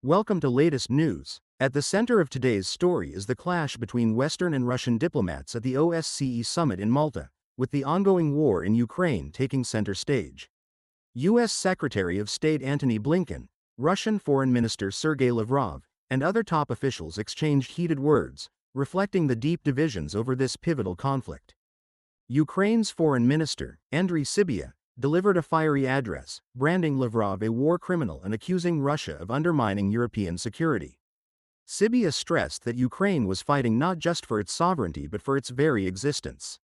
Welcome to latest news. At the center of today's story is the clash between Western and Russian diplomats at the OSCE summit in Malta, with the ongoing war in Ukraine taking center stage. U.S. Secretary of State Antony Blinken, Russian Foreign Minister Sergei Lavrov, and other top officials exchanged heated words, reflecting the deep divisions over this pivotal conflict. Ukraine's Foreign Minister, Andrii Sybiha, delivered a fiery address, branding Lavrov a war criminal and accusing Russia of undermining European security. Sybiha stressed that Ukraine was fighting not just for its sovereignty but for its very existence.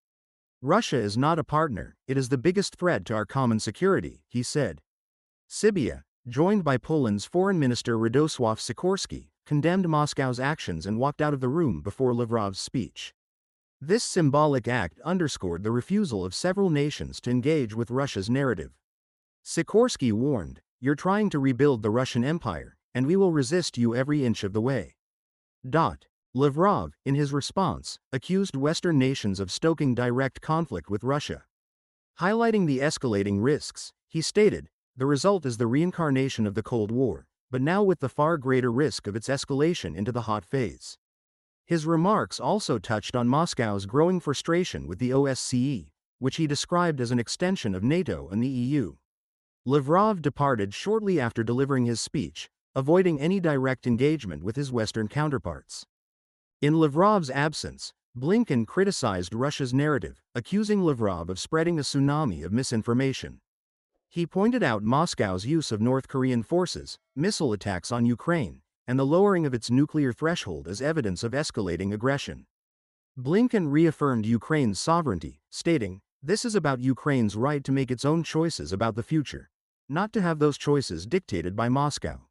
Russia is not a partner, it is the biggest threat to our common security, he said. Sybiha, joined by Poland's Foreign Minister Radosław Sikorski, condemned Moscow's actions and walked out of the room before Lavrov's speech. This symbolic act underscored the refusal of several nations to engage with Russia's narrative. Sikorski warned, "You're trying to rebuild the Russian Empire, and we will resist you every inch of the way." Lavrov, in his response, accused Western nations of stoking direct conflict with Russia. Highlighting the escalating risks, he stated, "The result is the reincarnation of the Cold War, but now with the far greater risk of its escalation into the hot phase." His remarks also touched on Moscow's growing frustration with the OSCE, which he described as an extension of NATO and the EU. Lavrov departed shortly after delivering his speech, avoiding any direct engagement with his Western counterparts. In Lavrov's absence, Blinken criticized Russia's narrative, accusing Lavrov of spreading a tsunami of misinformation. He pointed out Moscow's use of North Korean forces, missile attacks on Ukraine, and the lowering of its nuclear threshold as evidence of escalating aggression. Blinken reaffirmed Ukraine's sovereignty, stating, "This is about Ukraine's right to make its own choices about the future, not to have those choices dictated by Moscow."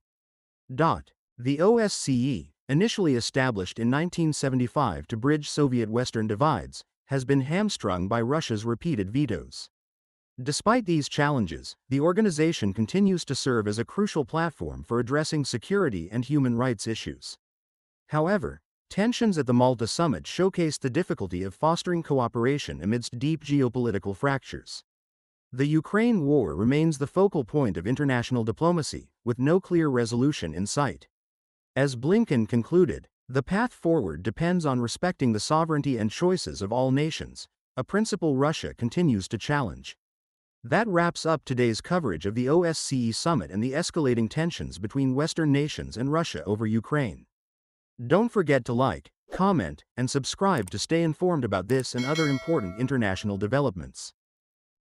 The OSCE, initially established in 1975 to bridge Soviet-Western divides, has been hamstrung by Russia's repeated vetoes. Despite these challenges, the organization continues to serve as a crucial platform for addressing security and human rights issues. However, tensions at the Malta summit showcased the difficulty of fostering cooperation amidst deep geopolitical fractures. The Ukraine war remains the focal point of international diplomacy, with no clear resolution in sight. As Blinken concluded, the path forward depends on respecting the sovereignty and choices of all nations, a principle Russia continues to challenge. That wraps up today's coverage of the OSCE summit and the escalating tensions between Western nations and Russia over Ukraine. Don't forget to like, comment, and subscribe to stay informed about this and other important international developments.